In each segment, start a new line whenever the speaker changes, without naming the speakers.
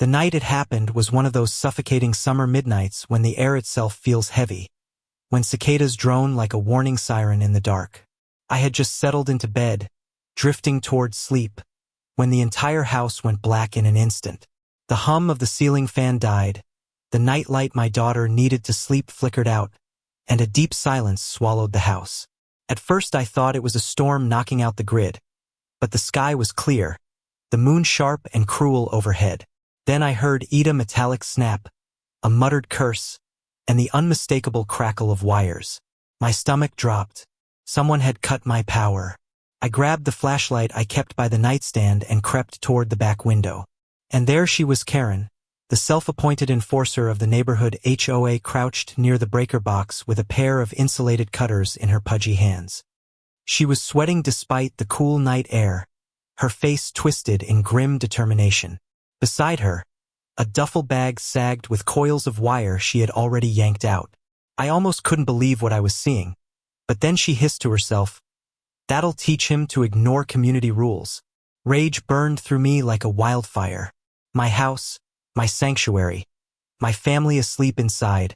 The night it happened was one of those suffocating summer midnights when the air itself feels heavy, when cicadas drone like a warning siren in the dark. I had just settled into bed, drifting towards sleep, when the entire house went black in an instant. The hum of the ceiling fan died, the nightlight my daughter needed to sleep flickered out, and a deep silence swallowed the house. At first I thought it was a storm knocking out the grid, but the sky was clear, the moon sharp and cruel overhead. Then I heard a metallic snap, a muttered curse, and the unmistakable crackle of wires. My stomach dropped. Someone had cut my power. I grabbed the flashlight I kept by the nightstand and crept toward the back window. And there she was, Karen, the self-appointed enforcer of the neighborhood HOA, crouched near the breaker box with a pair of insulated cutters in her pudgy hands. She was sweating despite the cool night air, her face twisted in grim determination. Beside her, a duffel bag sagged with coils of wire she had already yanked out. I almost couldn't believe what I was seeing, but then she hissed to herself, "That'll teach him to ignore community rules." Rage burned through me like a wildfire. My house, my sanctuary, my family asleep inside,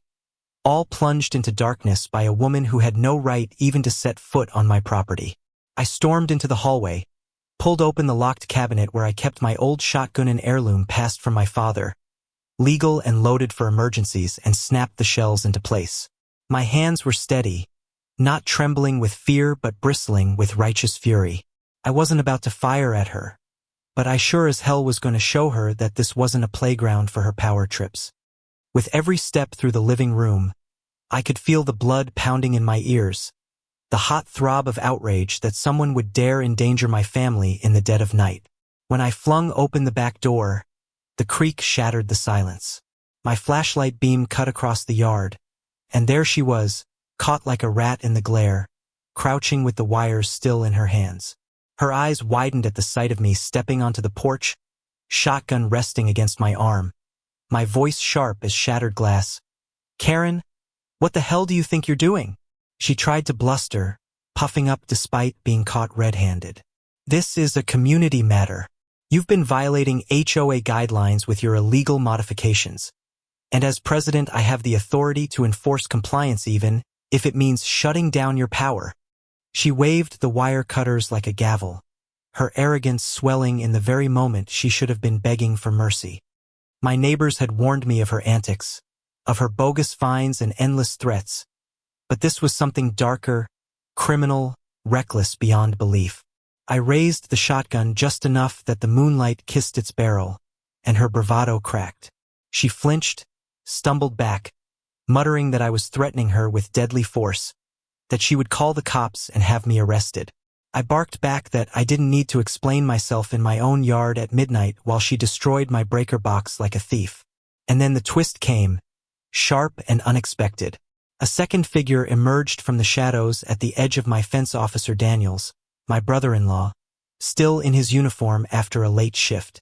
all plunged into darkness by a woman who had no right even to set foot on my property. I stormed into the hallway, pulled open the locked cabinet where I kept my old shotgun and heirloom passed from my father, legal and loaded for emergencies, and snapped the shells into place. My hands were steady, not trembling with fear but bristling with righteous fury. I wasn't about to fire at her, but I sure as hell was going to show her that this wasn't a playground for her power trips. With every step through the living room, I could feel the blood pounding in my ears, the hot throb of outrage that someone would dare endanger my family in the dead of night. When I flung open the back door, the creak shattered the silence. My flashlight beam cut across the yard, and there she was, caught like a rat in the glare, crouching with the wires still in her hands. Her eyes widened at the sight of me stepping onto the porch, shotgun resting against my arm, my voice sharp as shattered glass. "Karen, what the hell do you think you're doing?" She tried to bluster, puffing up despite being caught red-handed. "This is a community matter. You've been violating HOA guidelines with your illegal modifications. And as president, I have the authority to enforce compliance even if it means shutting down your power." She waved the wire cutters like a gavel, her arrogance swelling in the very moment she should have been begging for mercy. My neighbors had warned me of her antics, of her bogus fines and endless threats, but this was something darker, criminal, reckless beyond belief. I raised the shotgun just enough that the moonlight kissed its barrel, and her bravado cracked. She flinched, stumbled back, muttering that I was threatening her with deadly force, that she would call the cops and have me arrested. I barked back that I didn't need to explain myself in my own yard at midnight while she destroyed my breaker box like a thief. And then the twist came, sharp and unexpected. A second figure emerged from the shadows at the edge of my fence. Officer Daniels, my brother-in-law, still in his uniform after a late shift.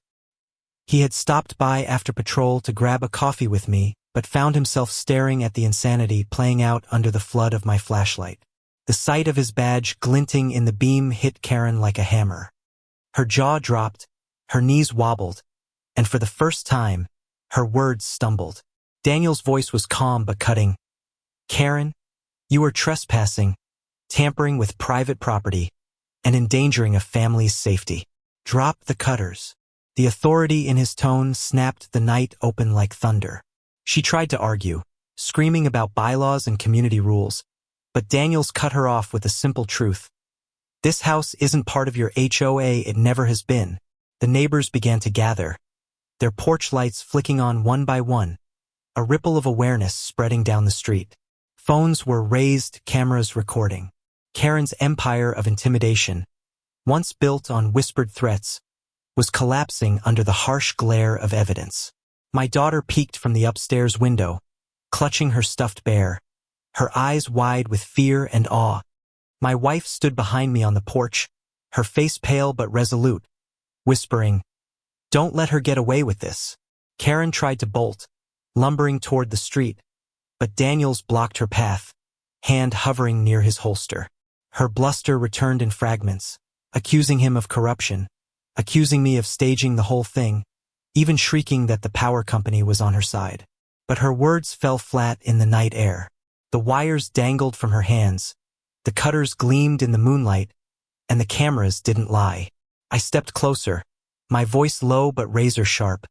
He had stopped by after patrol to grab a coffee with me, but found himself staring at the insanity playing out under the flood of my flashlight. The sight of his badge glinting in the beam hit Karen like a hammer. Her jaw dropped, her knees wobbled, and for the first time, her words stumbled. Daniel's voice was calm but cutting. "Karen, you are trespassing, tampering with private property, and endangering a family's safety. Drop the cutters." The authority in his tone snapped the night open like thunder. She tried to argue, screaming about bylaws and community rules, but Daniels cut her off with a simple truth. "This house isn't part of your HOA, it never has been." The neighbors began to gather, their porch lights flicking on one by one, a ripple of awareness spreading down the street. Phones were raised, cameras recording. Karen's empire of intimidation, once built on whispered threats, was collapsing under the harsh glare of evidence. My daughter peeked from the upstairs window, clutching her stuffed bear, her eyes wide with fear and awe. My wife stood behind me on the porch, her face pale but resolute, whispering, "Don't let her get away with this." Karen tried to bolt, lumbering toward the street, but Daniels blocked her path, hand hovering near his holster. Her bluster returned in fragments, accusing him of corruption, accusing me of staging the whole thing, even shrieking that the power company was on her side. But her words fell flat in the night air. The wires dangled from her hands, the cutters gleamed in the moonlight, and the cameras didn't lie. I stepped closer, my voice low but razor sharp.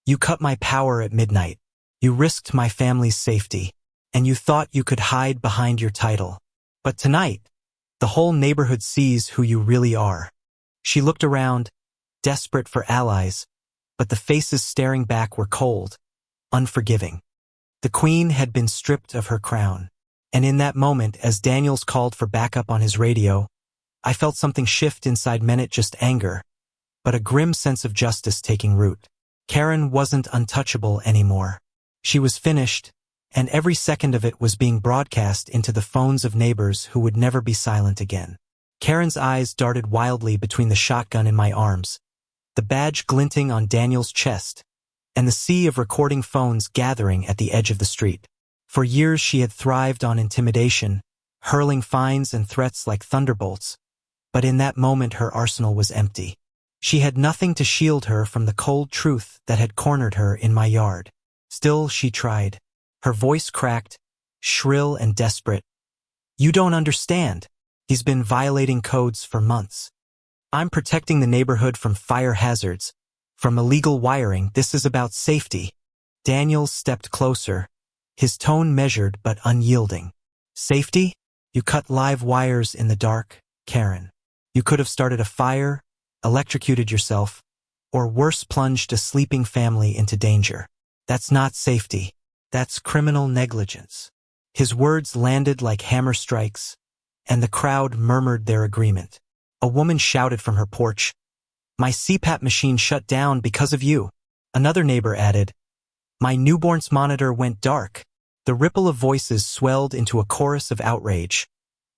You cut my power at midnight. You risked my family's safety, and you thought you could hide behind your title. But tonight, the whole neighborhood sees who you really are. She looked around, desperate for allies, but the faces staring back were cold, unforgiving. The queen had been stripped of her crown, and in that moment, as Daniels called for backup on his radio, I felt something shift inside me, not just anger, but a grim sense of justice taking root. Karen wasn't untouchable anymore. She was finished, and every second of it was being broadcast into the phones of neighbors who would never be silent again. Karen's eyes darted wildly between the shotgun in my arms, the badge glinting on Daniel's chest, and the sea of recording phones gathering at the edge of the street. For years she had thrived on intimidation, hurling fines and threats like thunderbolts, but in that moment her arsenal was empty. She had nothing to shield her from the cold truth that had cornered her in my yard. Still she tried. Her voice cracked, shrill and desperate. You don't understand. He's been violating codes for months. I'm protecting the neighborhood from fire hazards, from illegal wiring. This is about safety. Daniels stepped closer, his tone measured but unyielding. Safety? You cut live wires in the dark, Karen. You could have started a fire, electrocuted yourself, or worse, plunged a sleeping family into danger. That's not safety. That's criminal negligence. His words landed like hammer strikes, and the crowd murmured their agreement. A woman shouted from her porch, "My CPAP machine shut down because of you." Another neighbor added, "My newborn's monitor went dark." The ripple of voices swelled into a chorus of outrage.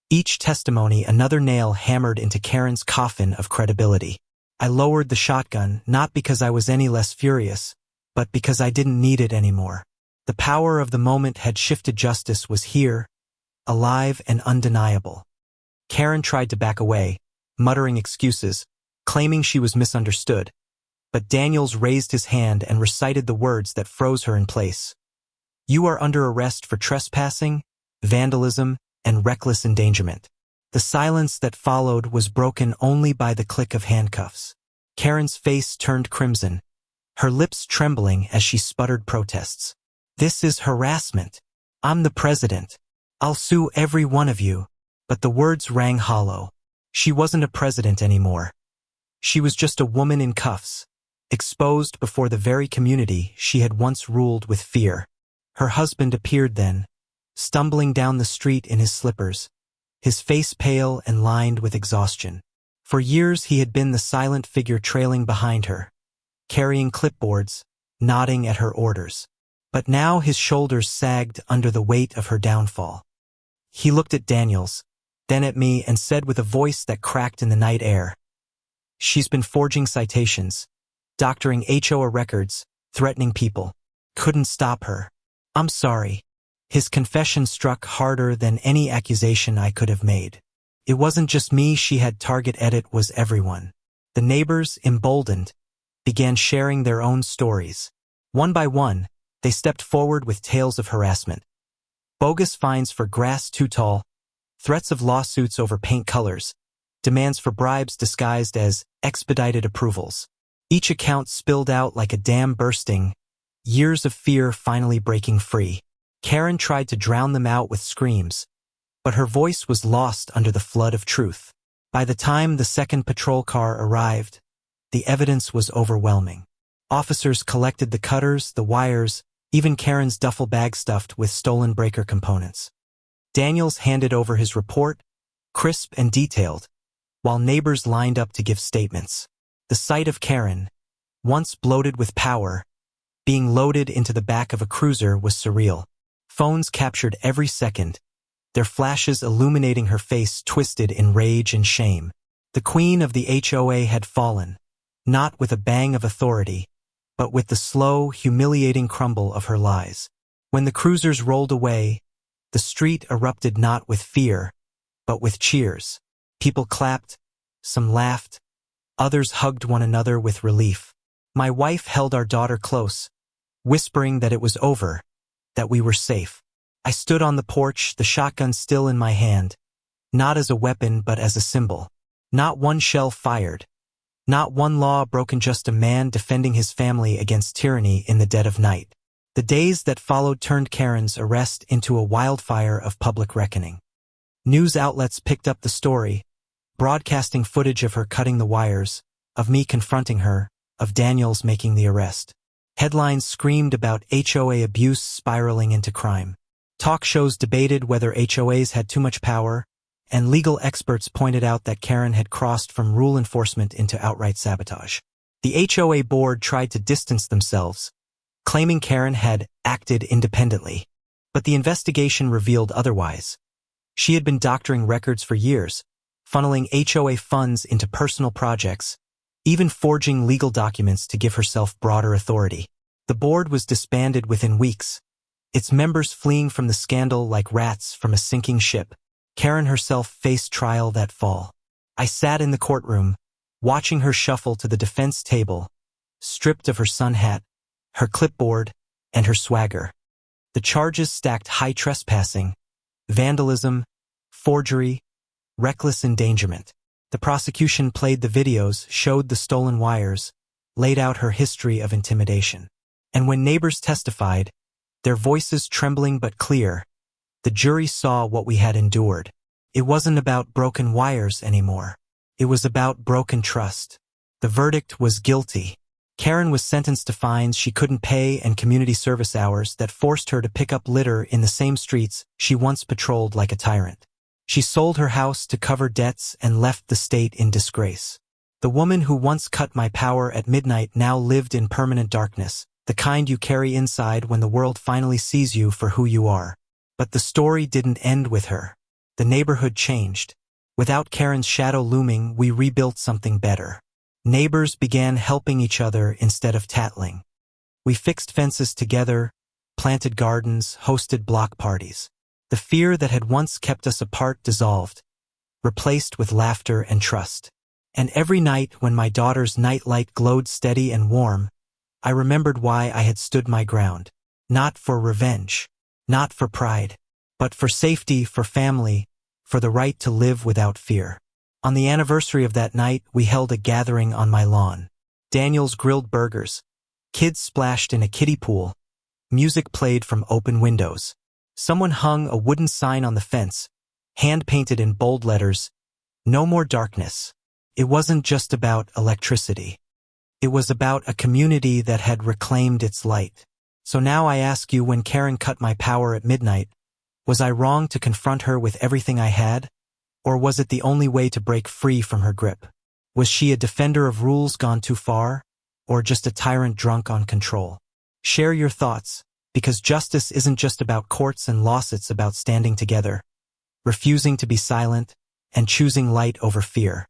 Each testimony another nail hammered into Karen's coffin of credibility. I lowered the shotgun, not because I was any less furious, but because I didn't need it anymore. The power of the moment had shifted. Justice was here, alive and undeniable. Karen tried to back away, muttering excuses, claiming she was misunderstood, but Daniels raised his hand and recited the words that froze her in place. You are under arrest for trespassing, vandalism, and reckless endangerment. The silence that followed was broken only by the click of handcuffs. Karen's face turned crimson, her lips trembling as she sputtered protests. This is harassment. I'm the president. I'll sue every one of you. But the words rang hollow. She wasn't a president anymore. She was just a woman in cuffs, exposed before the very community she had once ruled with fear. Her husband appeared then, stumbling down the street in his slippers, his face pale and lined with exhaustion. For years he had been the silent figure trailing behind her, carrying clipboards, nodding at her orders. But now his shoulders sagged under the weight of her downfall. He looked at Daniels, then at me, and said with a voice that cracked in the night air, "She's been forging citations, doctoring HOA records, threatening people. Couldn't stop her. I'm sorry." His confession struck harder than any accusation I could have made. It wasn't just me she had targeted, it was everyone. The neighbors, emboldened, began sharing their own stories. One by one, they stepped forward with tales of harassment. Bogus fines for grass too tall, threats of lawsuits over paint colors, demands for bribes disguised as expedited approvals. Each account spilled out like a dam bursting, years of fear finally breaking free. Karen tried to drown them out with screams, but her voice was lost under the flood of truth. By the time the second patrol car arrived, the evidence was overwhelming. Officers collected the cutters, the wires, even Karen's duffel bag stuffed with stolen breaker components. Daniels handed over his report, crisp and detailed, while neighbors lined up to give statements. The sight of Karen, once bloated with power, being loaded into the back of a cruiser was surreal. Phones captured every second, their flashes illuminating her face twisted in rage and shame. The queen of the HOA had fallen, not with a bang of authority, but with the slow, humiliating crumble of her lies. When the cruisers rolled away, the street erupted not with fear, but with cheers. People clapped, some laughed, others hugged one another with relief. My wife held our daughter close, whispering that it was over, that we were safe. I stood on the porch, the shotgun still in my hand, not as a weapon but as a symbol. Not one shell fired. Not one law broken, just a man defending his family against tyranny in the dead of night. The days that followed turned Karen's arrest into a wildfire of public reckoning. News outlets picked up the story, broadcasting footage of her cutting the wires, of me confronting her, of Daniels making the arrest. Headlines screamed about HOA abuse spiraling into crime. Talk shows debated whether HOAs had too much power, and legal experts pointed out that Karen had crossed from rule enforcement into outright sabotage. The HOA board tried to distance themselves, claiming Karen had acted independently. But the investigation revealed otherwise. She had been doctoring records for years, funneling HOA funds into personal projects, even forging legal documents to give herself broader authority. The board was disbanded within weeks, its members fleeing from the scandal like rats from a sinking ship. Karen herself faced trial that fall. I sat in the courtroom, watching her shuffle to the defense table, stripped of her sun hat, her clipboard, and her swagger. The charges stacked: high trespassing, vandalism, forgery, reckless endangerment. The prosecution played the videos, showed the stolen wires, laid out her history of intimidation. And when neighbors testified, their voices trembling but clear, the jury saw what we had endured. It wasn't about broken wires anymore. It was about broken trust. The verdict was guilty. Karen was sentenced to fines she couldn't pay and community service hours that forced her to pick up litter in the same streets she once patrolled like a tyrant. She sold her house to cover debts and left the state in disgrace. The woman who once cut my power at midnight now lived in permanent darkness, the kind you carry inside when the world finally sees you for who you are. But the story didn't end with her. The neighborhood changed. Without Karen's shadow looming, we rebuilt something better. Neighbors began helping each other instead of tattling. We fixed fences together, planted gardens, hosted block parties. The fear that had once kept us apart dissolved, replaced with laughter and trust. And every night when my daughter's nightlight glowed steady and warm, I remembered why I had stood my ground. Not for revenge, not for pride, but for safety, for family, for the right to live without fear. On the anniversary of that night, we held a gathering on my lawn. Daniels grilled burgers. Kids splashed in a kiddie pool. Music played from open windows. Someone hung a wooden sign on the fence, hand-painted in bold letters, "No more darkness." It wasn't just about electricity. It was about a community that had reclaimed its light. So now I ask you, when Karen cut my power at midnight, was I wrong to confront her with everything I had? Or was it the only way to break free from her grip? Was she a defender of rules gone too far? Or just a tyrant drunk on control? Share your thoughts, because justice isn't just about courts and laws, it's about standing together, refusing to be silent, and choosing light over fear.